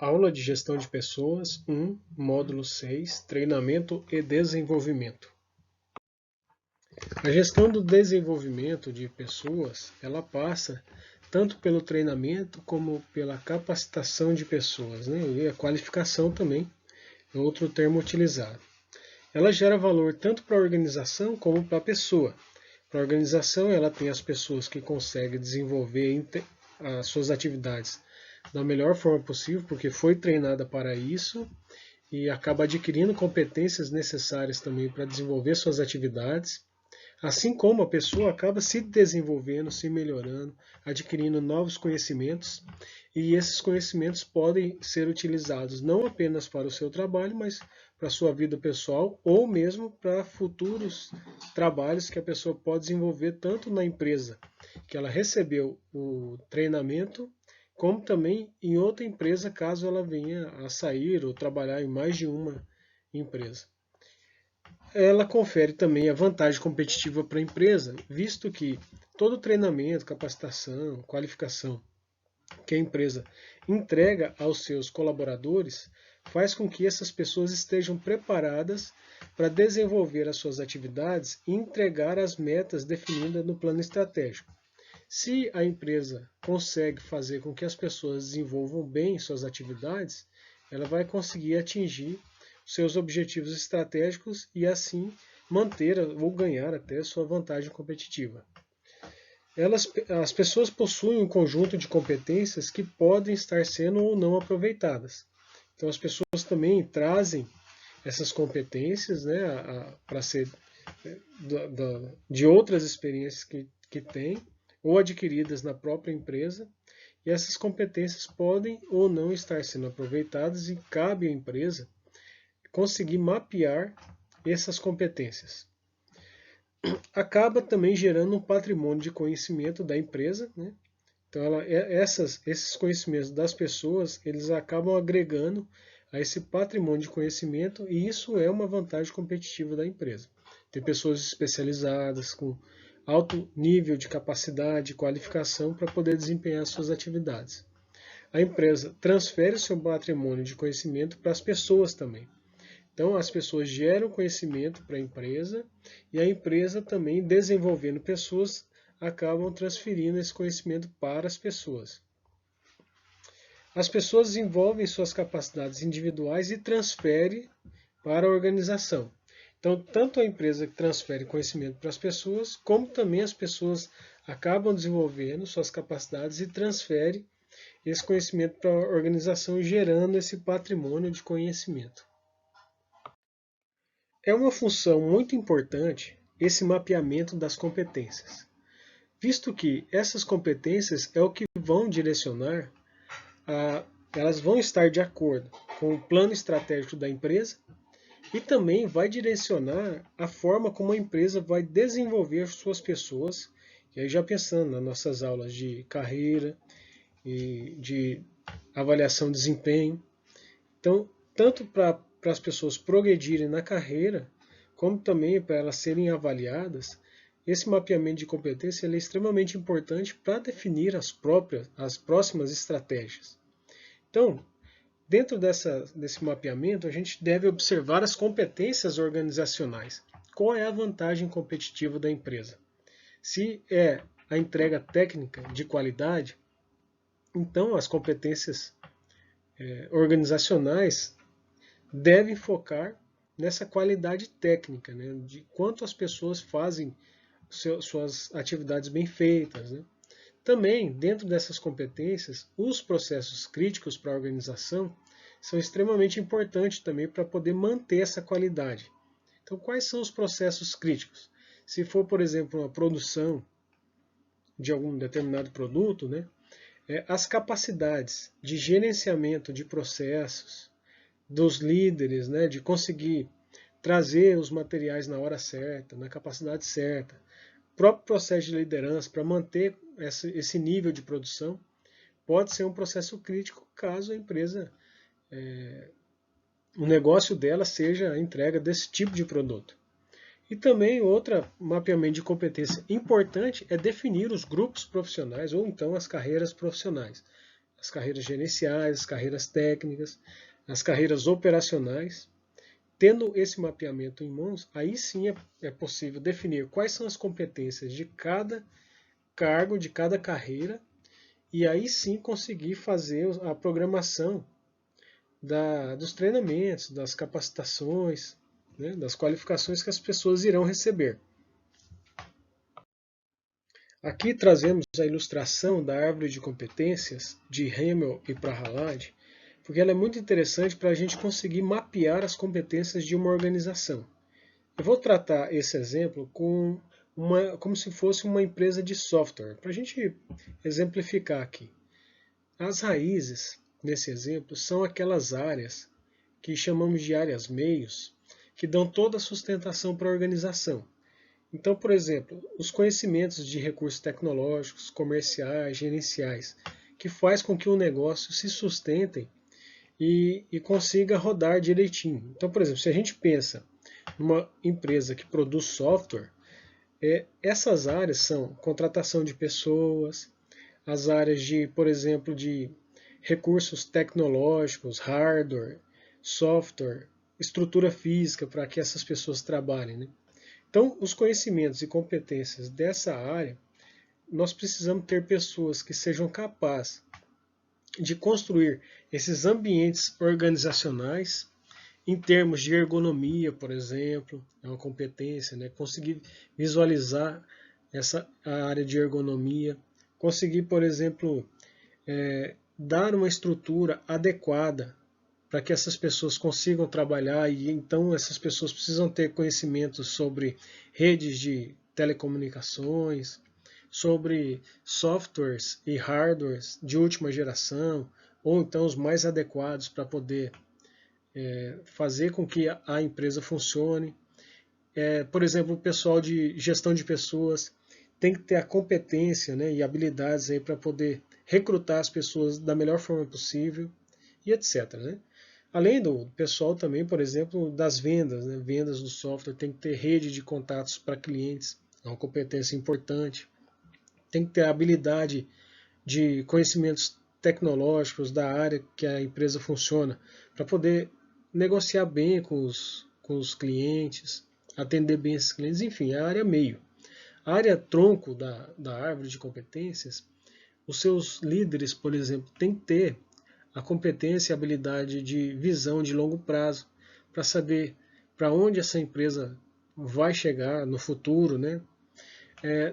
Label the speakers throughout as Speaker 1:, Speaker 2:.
Speaker 1: Aula de Gestão de Pessoas 1, Módulo 6, Treinamento e Desenvolvimento. A gestão do desenvolvimento de pessoas, ela passa tanto pelo treinamento como pela capacitação de pessoas, né? E a qualificação também é outro termo utilizado. Ela gera valor tanto para a organização como para a pessoa. Para a organização, ela tem as pessoas que conseguem desenvolver as suas atividades da melhor forma possível, porque foi treinada para isso e acaba adquirindo competências necessárias também para desenvolver suas atividades, assim como a pessoa acaba se desenvolvendo, se melhorando, adquirindo novos conhecimentos, e esses conhecimentos podem ser utilizados não apenas para o seu trabalho, mas para a sua vida pessoal ou mesmo para futuros trabalhos que a pessoa pode desenvolver tanto na empresa que ela recebeu o treinamento, como também em outra empresa, caso ela venha a sair ou trabalhar em mais de uma empresa. Ela confere também a vantagem competitiva para a empresa, visto que todo treinamento, capacitação, qualificação que a empresa entrega aos seus colaboradores faz com que essas pessoas estejam preparadas para desenvolver as suas atividades e entregar as metas definidas no plano estratégico. Se a empresa consegue fazer com que as pessoas desenvolvam bem suas atividades, ela vai conseguir atingir seus objetivos estratégicos e assim manter ou ganhar até sua vantagem competitiva. As pessoas possuem um conjunto de competências que podem estar sendo ou não aproveitadas. Então as pessoas também trazem essas competências, né, para ser de outras experiências que têm ou adquiridas na própria empresa, e essas competências podem ou não estar sendo aproveitadas e cabe à empresa conseguir mapear essas competências. Acaba também gerando um patrimônio de conhecimento da empresa, né? Então, esses conhecimentos das pessoas, eles acabam agregando a esse patrimônio de conhecimento e isso é uma vantagem competitiva da empresa. Tem pessoas especializadas com alto nível de capacidade e qualificação para poder desempenhar suas atividades. A empresa transfere o seu patrimônio de conhecimento para as pessoas também. Então, as pessoas geram conhecimento para a empresa e a empresa também, desenvolvendo pessoas, acabam transferindo esse conhecimento para as pessoas. As pessoas desenvolvem suas capacidades individuais e transferem para a organização. Então, tanto a empresa que transfere conhecimento para as pessoas, como também as pessoas acabam desenvolvendo suas capacidades e transferem esse conhecimento para a organização, gerando esse patrimônio de conhecimento. É uma função muito importante esse mapeamento das competências, visto que essas competências é o que vão direcionar, elas vão estar de acordo com o plano estratégico da empresa e também vai direcionar a forma como a empresa vai desenvolver suas pessoas, e aí já pensando nas nossas aulas de carreira e de avaliação de desempenho. Então, tanto para as pessoas progredirem na carreira, como também para elas serem avaliadas, esse mapeamento de competência é extremamente importante para definir as próximas estratégias. Então, dentro desse mapeamento, a gente deve observar as competências organizacionais. Qual é a vantagem competitiva da empresa? Se é a entrega técnica de qualidade, então as competências organizacionais devem focar nessa qualidade técnica, né, de quanto as pessoas fazem suas atividades bem feitas. Né. Também, dentro dessas competências, os processos críticos para a organização são extremamente importantes também para poder manter essa qualidade. Então, quais são os processos críticos? Se for, por exemplo, uma produção de algum determinado produto, né, as capacidades de gerenciamento de processos, dos líderes, né, de conseguir trazer os materiais na hora certa, na capacidade certa, o próprio processo de liderança para manter esse nível de produção pode ser um processo crítico caso a empresa, o negócio dela seja a entrega desse tipo de produto. E também outro mapeamento de competência importante é definir os grupos profissionais ou então as carreiras profissionais. as carreiras gerenciais, as carreiras técnicas, as carreiras operacionais. Tendo esse mapeamento em mãos, aí sim é possível definir quais são as competências de cada cargo, de cada carreira, e aí sim conseguir fazer a programação dos treinamentos, das capacitações, né, das qualificações que as pessoas irão receber. Aqui trazemos a ilustração da árvore de competências de Hamel e Prahalad, porque ela é muito interessante para a gente conseguir mapear as competências de uma organização. Eu vou tratar esse exemplo como se fosse uma empresa de software, para a gente exemplificar aqui. As raízes, nesse exemplo, são aquelas áreas que chamamos de áreas meios, que dão toda a sustentação para a organização. Então, por exemplo, os conhecimentos de recursos tecnológicos, comerciais, gerenciais, que faz com que o negócio se sustente e consiga rodar direitinho. Então, por exemplo, se a gente pensa numa empresa que produz software, essas áreas são contratação de pessoas, as áreas de, por exemplo, de recursos tecnológicos, hardware, software, estrutura física para que essas pessoas trabalhem, né? Então, os conhecimentos e competências dessa área, nós precisamos ter pessoas que sejam capazes de construir esses ambientes organizacionais em termos de ergonomia, por exemplo, é uma competência, né? Conseguir visualizar a área de ergonomia, conseguir, por exemplo, dar uma estrutura adequada para que essas pessoas consigam trabalhar, e então essas pessoas precisam ter conhecimentos sobre redes de telecomunicações, sobre softwares e hardwares de última geração, ou então os mais adequados para poder fazer com que a empresa funcione. Por exemplo, o pessoal de gestão de pessoas tem que ter a competência, né, e habilidades para poder recrutar as pessoas da melhor forma possível e etc. Né? Além do pessoal também, por exemplo, das vendas, né? Vendas do software, tem que ter rede de contatos para clientes, é uma competência importante. Tem que ter a habilidade de conhecimentos tecnológicos da área que a empresa funciona, para poder negociar bem com os clientes, atender bem esses clientes, enfim, a área meio. A área tronco da árvore de competências, os seus líderes, por exemplo, têm que ter a competência e habilidade de visão de longo prazo, para saber para onde essa empresa vai chegar no futuro, né?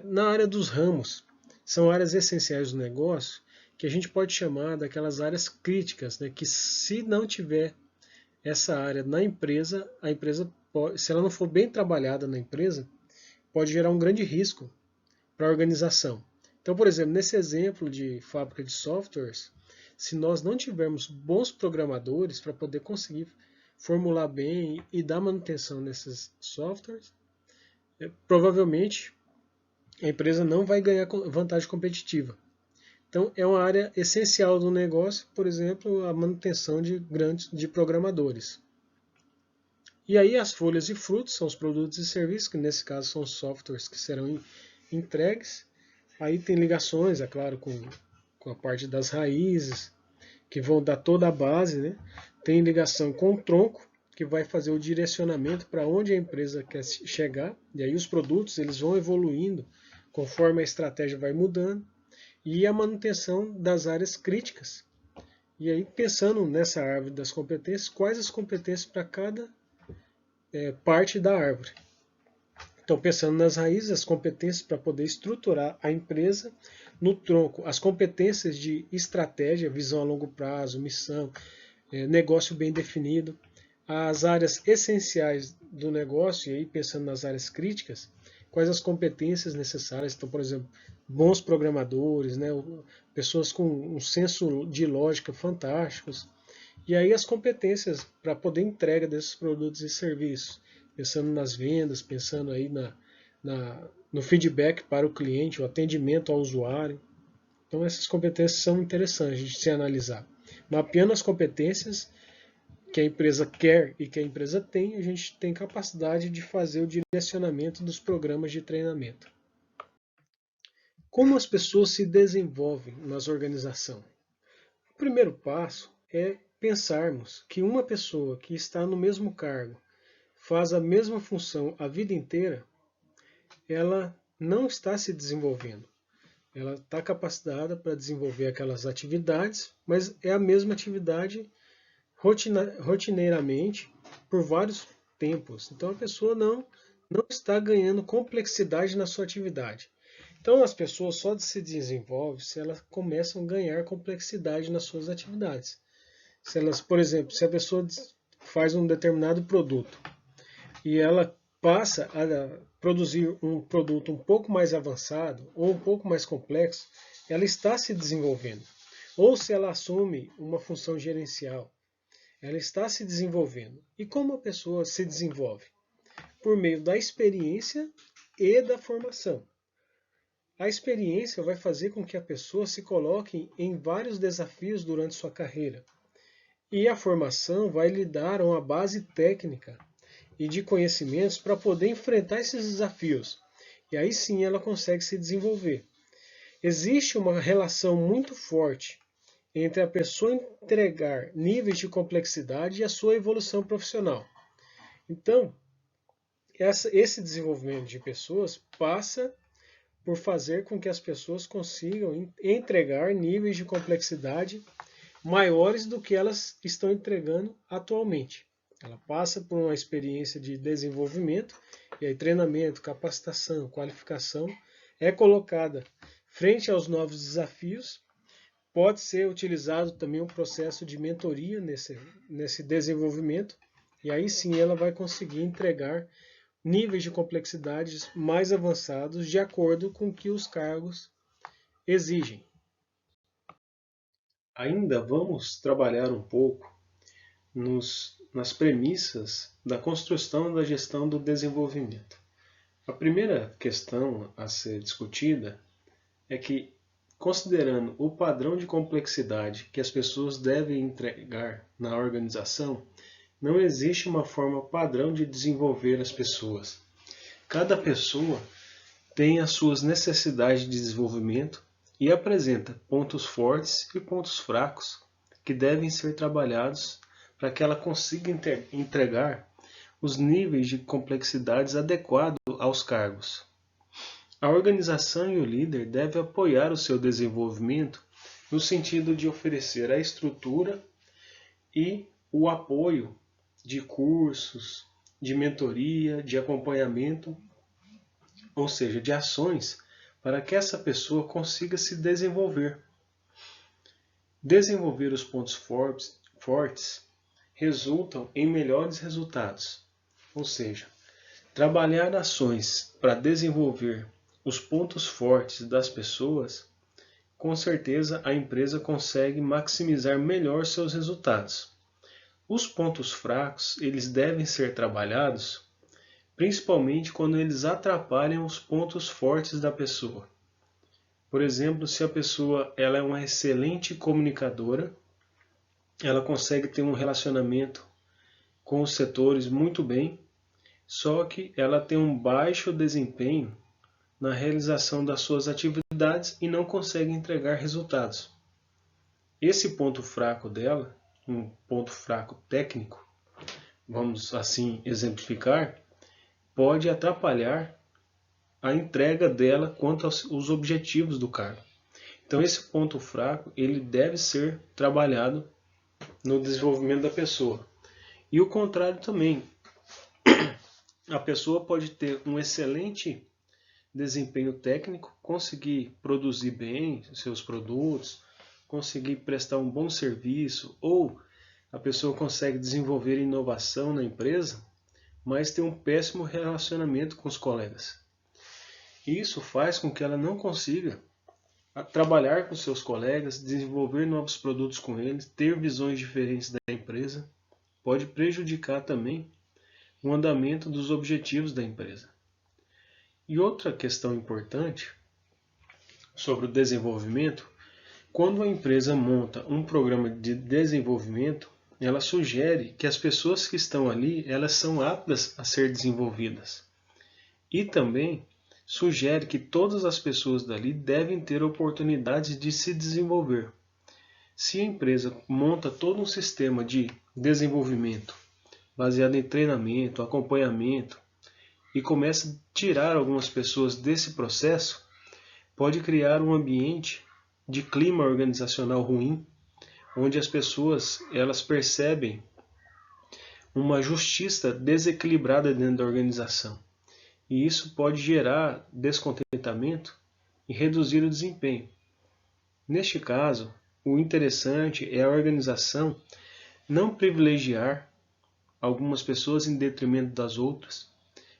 Speaker 1: Na área dos ramos, são áreas essenciais do negócio que a gente pode chamar daquelas áreas críticas, né? Que se não tiver essa área na empresa, a empresa pode, se ela não for bem trabalhada na empresa, pode gerar um grande risco para a organização. Então, por exemplo, nesse exemplo de fábrica de softwares, se nós não tivermos bons programadores para poder conseguir formular bem e dar manutenção nesses softwares, provavelmente a empresa não vai ganhar vantagem competitiva. Então, é uma área essencial do negócio, por exemplo, a manutenção de programadores. E aí as folhas e frutos são os produtos e serviços, que nesse caso são os softwares que serão entregues. Aí tem ligações, é claro, com a parte das raízes, que vão dar toda a base, né? Tem ligação com o tronco, que vai fazer o direcionamento para onde a empresa quer chegar, e aí os produtos eles vão evoluindo conforme a estratégia vai mudando, e a manutenção das áreas críticas. E aí, pensando nessa árvore das competências, quais as competências para cada parte da árvore. Então, pensando nas raízes, as competências para poder estruturar a empresa, no tronco, as competências de estratégia, visão a longo prazo, missão, negócio bem definido, as áreas essenciais do negócio, e aí pensando nas áreas críticas, quais as competências necessárias. Então, por exemplo, bons programadores, né, pessoas com um senso de lógica fantásticos, e aí as competências para poder entrega desses produtos e serviços, pensando nas vendas, pensando aí no feedback para o cliente, o atendimento ao usuário. Então essas competências são interessantes de se analisar. Mapeando as competências que a empresa quer e que a empresa tem, a gente tem capacidade de fazer o direcionamento dos programas de treinamento. Como as pessoas se desenvolvem nas organizações? primeiro passo é pensarmos que uma pessoa que está no mesmo cargo, faz a mesma função a vida inteira, ela não está se desenvolvendo. Ela está capacitada para desenvolver aquelas atividades, mas é a mesma atividade rotineiramente por vários tempos. Então a pessoa não está ganhando complexidade na sua atividade. Então as pessoas só se desenvolvem se elas começam a ganhar complexidade nas suas atividades. Se elas, por exemplo, se a pessoa faz um determinado produto e ela passa a produzir um produto um pouco mais avançado ou um pouco mais complexo, ela está se desenvolvendo. Ou se ela assume uma função gerencial, ela está se desenvolvendo. E como a pessoa se desenvolve? Por meio da experiência e da formação. A experiência vai fazer com que a pessoa se coloque em vários desafios durante sua carreira. E a formação vai lhe dar uma base técnica e de conhecimentos para poder enfrentar esses desafios. E aí sim ela consegue se desenvolver. Existe uma relação muito forte entre a pessoa entregar níveis de complexidade e a sua evolução profissional. Então, esse desenvolvimento de pessoas passa por fazer com que as pessoas consigam entregar níveis de complexidade maiores do que elas estão entregando atualmente. Ela passa por uma experiência de desenvolvimento, e aí treinamento, capacitação, qualificação é colocada frente aos novos desafios. Pode ser utilizado também um processo de mentoria nesse desenvolvimento, e aí sim ela vai conseguir entregar níveis de complexidades mais avançados de acordo com o que os cargos exigem. Ainda vamos trabalhar um pouco nas premissas da construção da gestão do desenvolvimento. A primeira questão a ser discutida é que, considerando o padrão de complexidade que as pessoas devem entregar na organização, não existe uma forma padrão de desenvolver as pessoas. Cada pessoa tem as suas necessidades de desenvolvimento e apresenta pontos fortes e pontos fracos que devem ser trabalhados para que ela consiga entregar os níveis de complexidades adequados aos cargos. A organização e o líder devem apoiar o seu desenvolvimento no sentido de oferecer a estrutura e o apoio de cursos, de mentoria, de acompanhamento, ou seja, de ações para que essa pessoa consiga se desenvolver. Desenvolver os pontos fortes resultam em melhores resultados, ou seja, trabalhar ações para desenvolver os pontos fortes das pessoas, com certeza a empresa consegue maximizar melhor seus resultados. Os pontos fracos, eles devem ser trabalhados principalmente quando eles atrapalham os pontos fortes da pessoa. Por exemplo, se a pessoa ela é uma excelente comunicadora, ela consegue ter um relacionamento com os setores muito bem, só que ela tem um baixo desempenho na realização das suas atividades e não consegue entregar resultados. Esse ponto fraco dela, um ponto fraco técnico, vamos assim exemplificar, pode atrapalhar a entrega dela quanto aos objetivos do cargo. Então esse ponto fraco ele deve ser trabalhado no desenvolvimento da pessoa. E o contrário também. A pessoa pode ter um excelente desempenho técnico, conseguir produzir bem seus produtos, conseguir prestar um bom serviço, ou a pessoa consegue desenvolver inovação na empresa, mas tem um péssimo relacionamento com os colegas. Isso faz com que ela não consiga trabalhar com seus colegas, desenvolver novos produtos com eles, ter visões diferentes da empresa, pode prejudicar também o andamento dos objetivos da empresa. E outra questão importante sobre o desenvolvimento, quando a empresa monta um programa de desenvolvimento, ela sugere que as pessoas que estão ali, elas são aptas a ser desenvolvidas. E também sugere que todas as pessoas dali devem ter oportunidades de se desenvolver. Se a empresa monta todo um sistema de desenvolvimento baseado em treinamento, acompanhamento e começa a tirar algumas pessoas desse processo, pode criar um ambiente de clima organizacional ruim, onde as pessoas elas percebem uma justiça desequilibrada dentro da organização. E isso pode gerar descontentamento e reduzir o desempenho. Neste caso, o interessante é a organização não privilegiar algumas pessoas em detrimento das outras.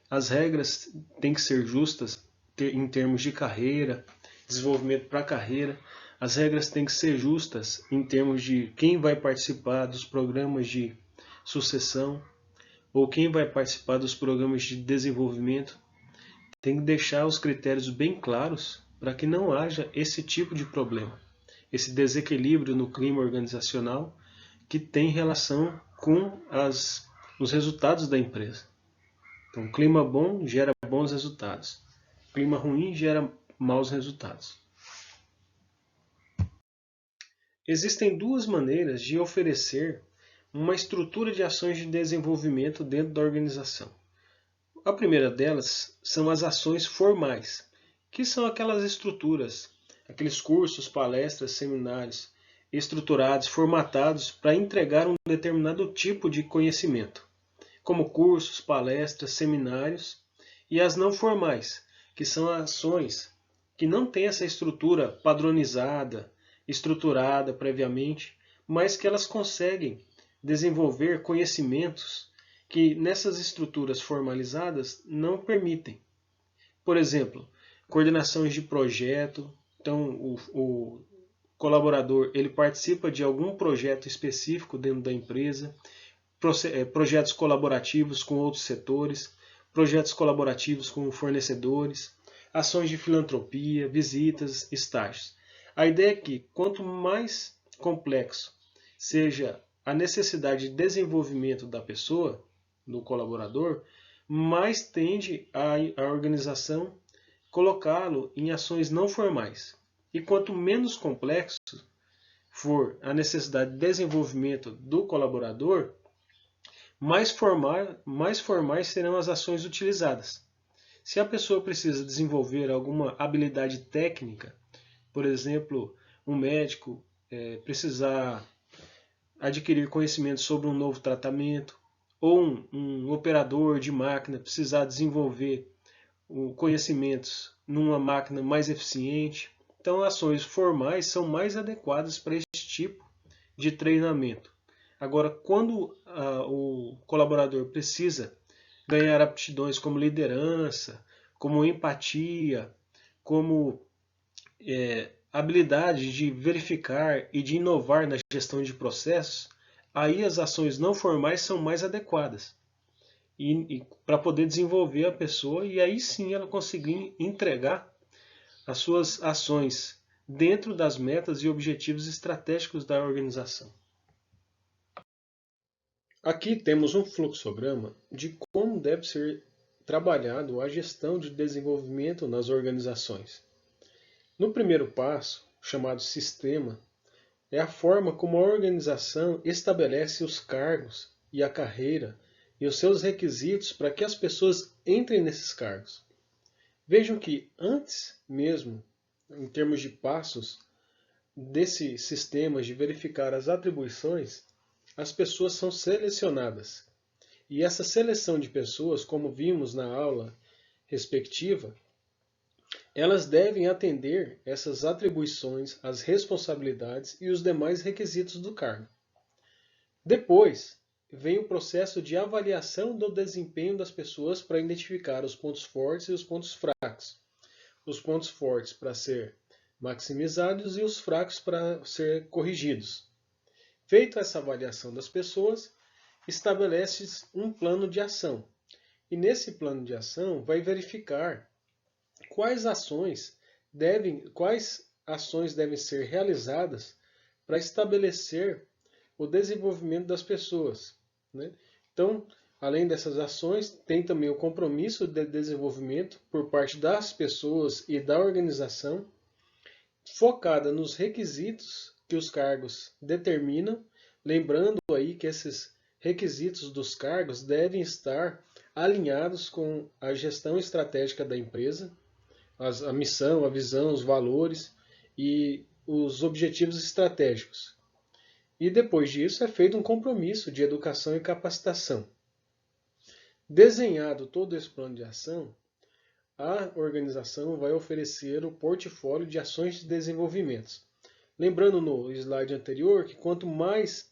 Speaker 1: As regras têm que ser justas em termos de carreira, desenvolvimento para a carreira. As regras têm que ser justas em termos de quem vai participar dos programas de sucessão ou quem vai participar dos programas de desenvolvimento. Tem que deixar os critérios bem claros para que não haja esse tipo de problema, esse desequilíbrio no clima organizacional que tem relação com os resultados da empresa. Então, clima bom gera bons resultados. Clima ruim gera maus resultados. Existem duas maneiras de oferecer uma estrutura de ações de desenvolvimento dentro da organização. A primeira delas são as ações formais, que são aquelas estruturas, aqueles cursos, palestras, seminários estruturados, formatados para entregar um determinado tipo de conhecimento, como cursos, palestras, seminários, e as não formais, que são ações que não têm essa estrutura padronizada, estruturada previamente, mas que elas conseguem desenvolver conhecimentos que nessas estruturas formalizadas não permitem. Por exemplo, coordenações de projeto. Então, o colaborador ele participa de algum projeto específico dentro da empresa, projetos colaborativos com outros setores, projetos colaborativos com fornecedores, ações de filantropia, visitas, estágios. A ideia é que quanto mais complexo seja a necessidade de desenvolvimento da pessoa, do colaborador, mais tende a organização colocá-lo em ações não formais. E quanto menos complexo for a necessidade de desenvolvimento do colaborador, mais formais serão as ações utilizadas. Se a pessoa precisa desenvolver alguma habilidade técnica, por exemplo, um médico precisar adquirir conhecimento sobre um novo tratamento, ou um operador de máquina precisar desenvolver conhecimentos numa máquina mais eficiente. Então, ações formais são mais adequadas para este tipo de treinamento. Agora, quando o colaborador precisa ganhar aptidões como liderança, como empatia, como habilidade de verificar e de inovar na gestão de processos, aí as ações não formais são mais adequadas. E para poder desenvolver a pessoa e aí sim ela conseguir entregar as suas ações dentro das metas e objetivos estratégicos da organização. Aqui temos um fluxograma de como deve ser trabalhado a gestão de desenvolvimento nas organizações. No primeiro passo, chamado sistema, é a forma como a organização estabelece os cargos e a carreira e os seus requisitos para que as pessoas entrem nesses cargos. Vejam que antes mesmo, em termos de passos, desse sistema de verificar as atribuições, as pessoas são selecionadas. E essa seleção de pessoas, como vimos na aula respectiva, elas devem atender essas atribuições, as responsabilidades e os demais requisitos do cargo. Depois, vem o processo de avaliação do desempenho das pessoas para identificar os pontos fortes e os pontos fracos. Os pontos fortes para ser maximizados e os fracos para ser corrigidos. Feita essa avaliação das pessoas, estabelece um plano de ação. E nesse plano de ação vai verificar quais ações devem ser realizadas para estabelecer o desenvolvimento das pessoas. Né? Então, além dessas ações, tem também o compromisso de desenvolvimento por parte das pessoas e da organização, focada nos requisitos que os cargos determinam, lembrando aí que esses requisitos dos cargos devem estar alinhados com a gestão estratégica da empresa, a missão, a visão, os valores e os objetivos estratégicos. E depois disso é feito um compromisso de educação e capacitação. Desenhado todo esse plano de ação, a organização vai oferecer o portfólio de ações de desenvolvimento. Lembrando no slide anterior que quanto mais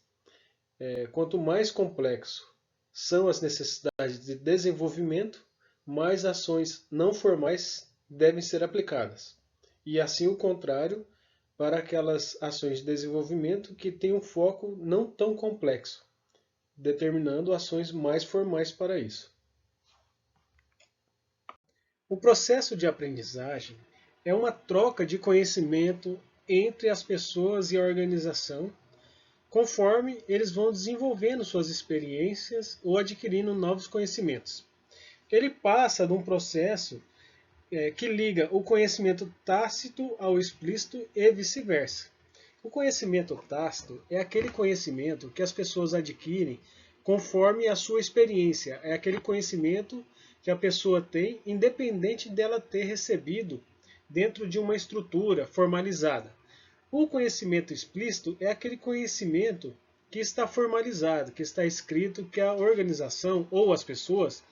Speaker 1: complexo são as necessidades de desenvolvimento, mais ações não formais devem ser aplicadas. E assim o contrário para aquelas ações de desenvolvimento que têm um foco não tão complexo, determinando ações mais formais para isso. O processo de aprendizagem é uma troca de conhecimento entre as pessoas e a organização, conforme eles vão desenvolvendo suas experiências ou adquirindo novos conhecimentos. Ele passa de um processo que liga o conhecimento tácito ao explícito e vice-versa. O conhecimento tácito é aquele conhecimento que as pessoas adquirem conforme a sua experiência, é aquele conhecimento que a pessoa tem independente dela ter recebido dentro de uma estrutura formalizada. O conhecimento explícito é aquele conhecimento que está formalizado, que está escrito, que a organização ou as pessoas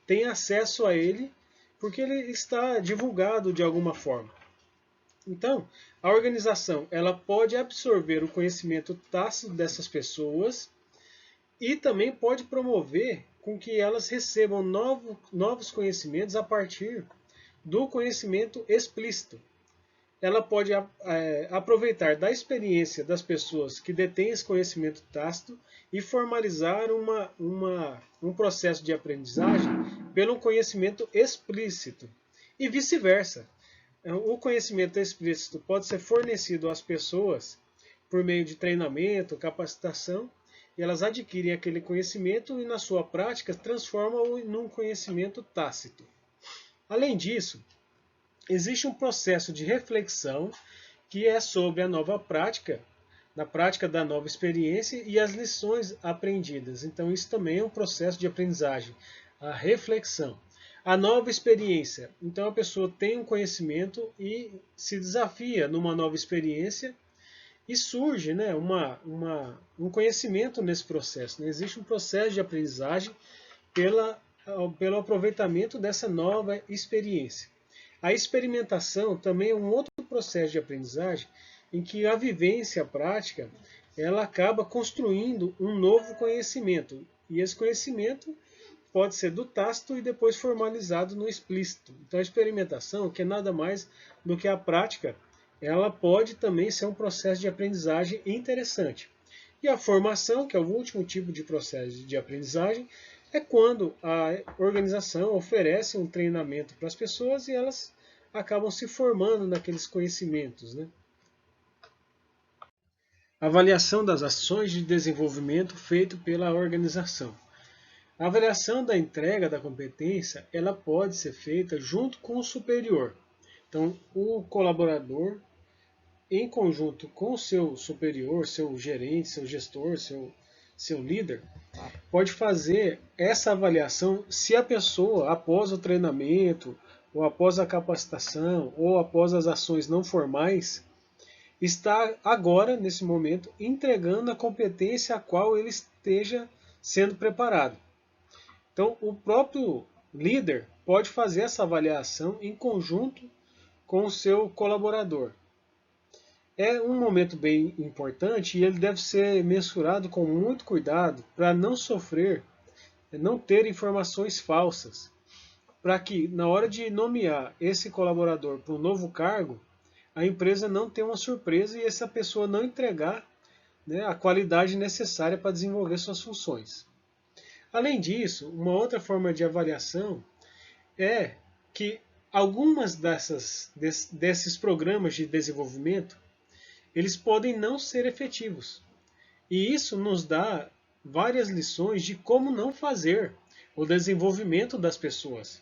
Speaker 1: têm acesso a ele porque ele está divulgado de alguma forma. Então, a organização ela pode absorver o conhecimento tácito dessas pessoas e também pode promover com que elas recebam novos conhecimentos a partir do conhecimento explícito. Ela pode aproveitar da experiência das pessoas que detêm esse conhecimento tácito e formalizar um processo de aprendizagem pelo conhecimento explícito. E vice-versa. O conhecimento explícito pode ser fornecido às pessoas por meio de treinamento, capacitação, e elas adquirem aquele conhecimento e, na sua prática, transformam-o num conhecimento tácito. Além disso, existe um processo de reflexão que é sobre a nova prática, na prática da nova experiência e as lições aprendidas. Então, isso também é um processo de aprendizagem, a reflexão. A nova experiência. Então, a pessoa tem um conhecimento e se desafia numa nova experiência e surge um conhecimento nesse processo. Existe um processo de aprendizagem pelo aproveitamento dessa nova experiência. A experimentação também é um outro processo de aprendizagem em que a vivência prática ela acaba construindo um novo conhecimento. E esse conhecimento pode ser do tácito e depois formalizado no explícito. Então a experimentação, que é nada mais do que a prática, ela pode também ser um processo de aprendizagem interessante. E a formação, que é o último tipo de processo de aprendizagem, é quando a organização oferece um treinamento para as pessoas e elas acabam se formando naqueles conhecimentos. Avaliação das ações de desenvolvimento feito pela organização. A avaliação da entrega da competência ela pode ser feita junto com o superior. Então, o colaborador, em conjunto com o seu superior, seu gerente, seu gestor, seu líder, pode fazer essa avaliação se a pessoa, após o treinamento, ou após a capacitação, ou após as ações não formais, está agora, nesse momento, entregando a competência a qual ele esteja sendo preparado. Então, o próprio líder pode fazer essa avaliação em conjunto com o seu colaborador. É um momento bem importante e ele deve ser mensurado com muito cuidado para não sofrer, não ter informações falsas, para que na hora de nomear esse colaborador para um novo cargo, a empresa não tenha uma surpresa e essa pessoa não entregar a qualidade necessária para desenvolver suas funções. Além disso, uma outra forma de avaliação é que algumas desses programas de desenvolvimento eles podem não ser efetivos. E isso nos dá várias lições de como não fazer o desenvolvimento das pessoas.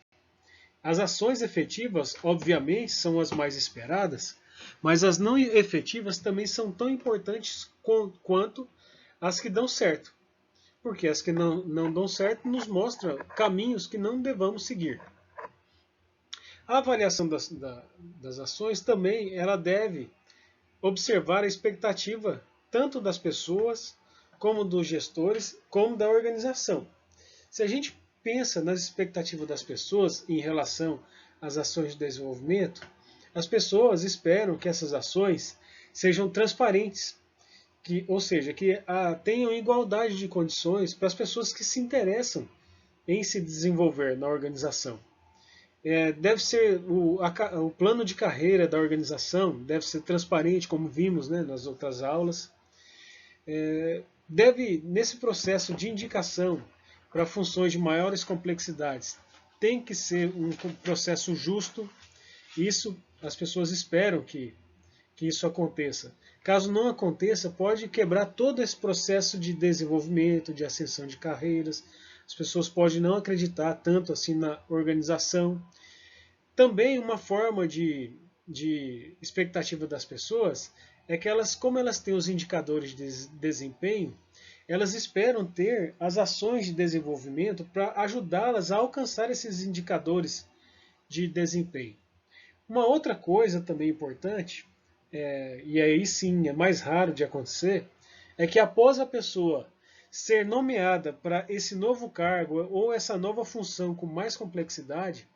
Speaker 1: As ações efetivas, obviamente, são as mais esperadas, Mas as não efetivas também são tão importantes quanto as que dão certo. Porque as que não dão certo nos mostram caminhos que não devamos seguir. A avaliação das ações também ela deve observar a expectativa tanto das pessoas, como dos gestores, como da organização. Se a gente pensa nas expectativas das pessoas em relação às ações de desenvolvimento, as pessoas esperam que essas ações sejam transparentes, ou seja, que tenham igualdade de condições para as pessoas que se interessam em se desenvolver na organização. Deve ser o plano de carreira da organização deve ser transparente, como vimos, né, nas outras aulas. Deve, nesse processo de indicação para funções de maiores complexidades, tem que ser um processo justo. Isso as pessoas esperam que isso aconteça. Caso não aconteça, pode quebrar todo esse processo de desenvolvimento, de ascensão de carreiras. As pessoas podem não acreditar tanto assim na organização. Também uma forma de expectativa das pessoas é que elas, como elas têm os indicadores de desempenho, elas esperam ter as ações de desenvolvimento para ajudá-las a alcançar esses indicadores de desempenho. Uma outra coisa também importante, e aí sim é mais raro de acontecer, é que após a pessoa ser nomeada para esse novo cargo ou essa nova função com mais complexidade,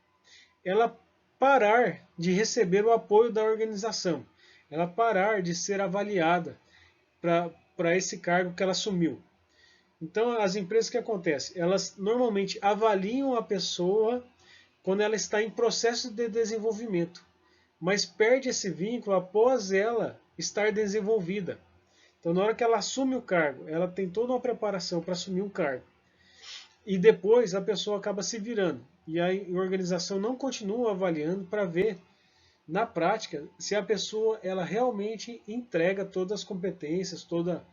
Speaker 1: ela parar de receber o apoio da organização, ela parar de ser avaliada para esse cargo que ela assumiu. Então, as empresas, o que acontece? Elas normalmente avaliam a pessoa quando ela está em processo de desenvolvimento, mas perde esse vínculo após ela estar desenvolvida. Então, na hora que ela assume o cargo, ela tem toda uma preparação para assumir o cargo. E depois a pessoa acaba se virando. E a organização não continua avaliando para ver, na prática, se a pessoa ela realmente entrega todas as competências, toda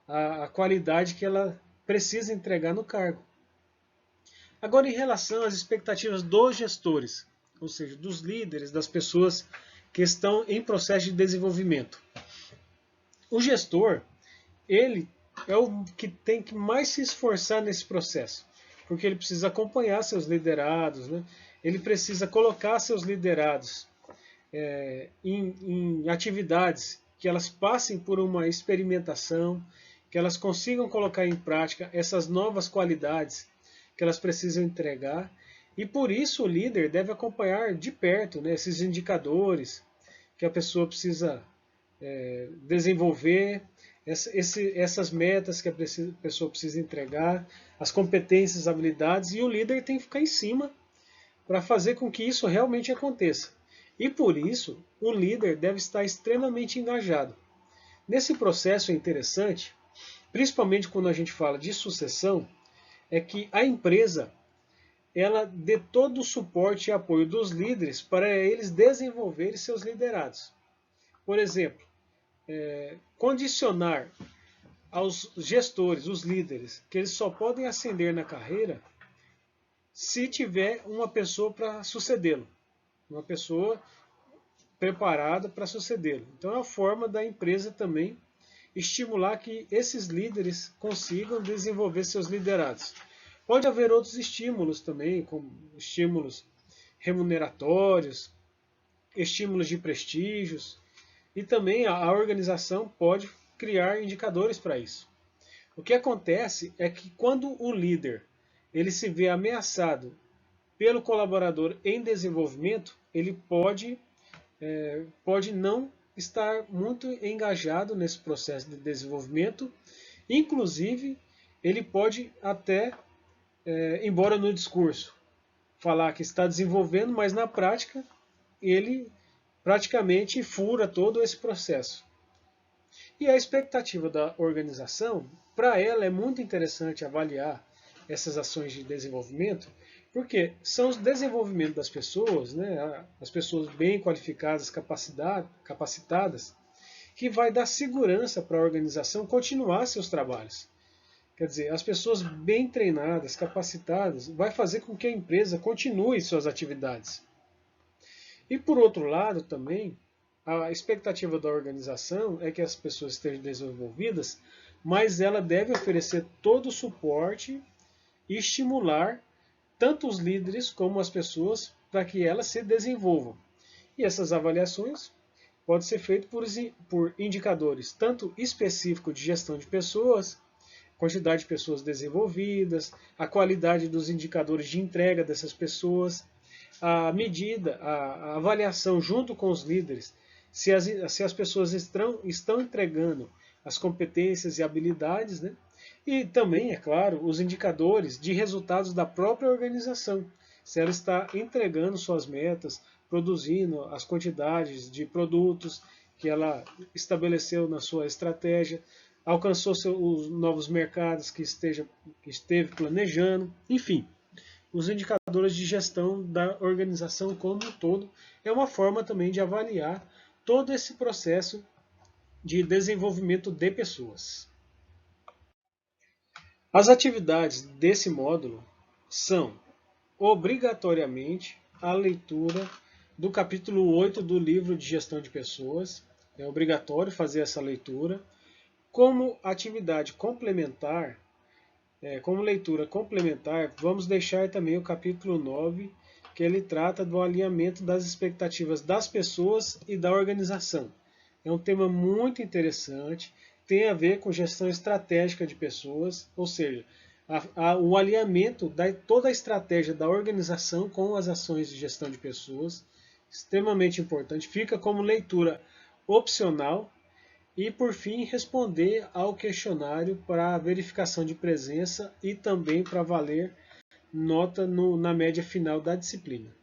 Speaker 1: a qualidade que ela precisa entregar no cargo. Agora, em relação às expectativas dos gestores, ou seja, dos líderes, das pessoas que estão em processo de desenvolvimento. O gestor, ele é o que tem que mais se esforçar nesse processo, porque ele precisa acompanhar seus liderados, né? Ele precisa colocar seus liderados em atividades que elas passem por uma experimentação, que elas consigam colocar em prática essas novas qualidades que elas precisam entregar, e por isso o líder deve acompanhar de perto, né, esses indicadores que a pessoa precisa desenvolver, essas metas que a pessoa precisa entregar, as competências, habilidades, e o líder tem que ficar em cima para fazer com que isso realmente aconteça. E por isso, o líder deve estar extremamente engajado. Nesse processo é interessante, principalmente quando a gente fala de sucessão, é que a empresa ela dê todo o suporte e apoio dos líderes para eles desenvolverem seus liderados. Por exemplo, condicionar aos gestores, os líderes, que eles só podem ascender na carreira se tiver uma pessoa para sucedê-lo, uma pessoa preparada para sucedê-lo. Então é uma forma da empresa também estimular que esses líderes consigam desenvolver seus liderados. Pode haver outros estímulos também, como estímulos remuneratórios, estímulos de prestígios, e também a organização pode criar indicadores para isso. O que acontece é que quando o líder ele se vê ameaçado pelo colaborador em desenvolvimento, ele pode não estar muito engajado nesse processo de desenvolvimento, inclusive ele pode até, embora no discurso, falar que está desenvolvendo, mas na prática ele praticamente fura todo esse processo. E a expectativa da organização, para ela é muito interessante avaliar essas ações de desenvolvimento, porque são os desenvolvimentos das pessoas, né, as pessoas bem qualificadas, capacitadas, que vai dar segurança para a organização continuar seus trabalhos. Quer dizer, as pessoas bem treinadas, capacitadas, vai fazer com que a empresa continue suas atividades. E por outro lado também, a expectativa da organização é que as pessoas estejam desenvolvidas, mas ela deve oferecer todo o suporte e estimular tanto os líderes como as pessoas para que elas se desenvolvam. E essas avaliações podem ser feitas por indicadores tanto específicos de gestão de pessoas, quantidade de pessoas desenvolvidas, a qualidade dos indicadores de entrega dessas pessoas, a medida, a avaliação junto com os líderes, se as pessoas estão entregando as competências e habilidades, né? E também, é claro, os indicadores de resultados da própria organização, se ela está entregando suas metas, produzindo as quantidades de produtos que ela estabeleceu na sua estratégia, alcançou os novos mercados que esteve planejando, enfim. Os indicadores de gestão da organização como um todo é uma forma também de avaliar todo esse processo de desenvolvimento de pessoas. As atividades desse módulo são, obrigatoriamente, a leitura do capítulo 8 do livro de gestão de pessoas. É obrigatório fazer essa leitura. Como atividade complementar, como leitura complementar, vamos deixar também o capítulo 9, que ele trata do alinhamento das expectativas das pessoas e da organização. É um tema muito interessante, tem a ver com gestão estratégica de pessoas, ou seja, o alinhamento da toda a estratégia da organização com as ações de gestão de pessoas, extremamente importante, fica como leitura opcional. E, por fim, responder ao questionário para verificação de presença e também para valer nota na média final da disciplina.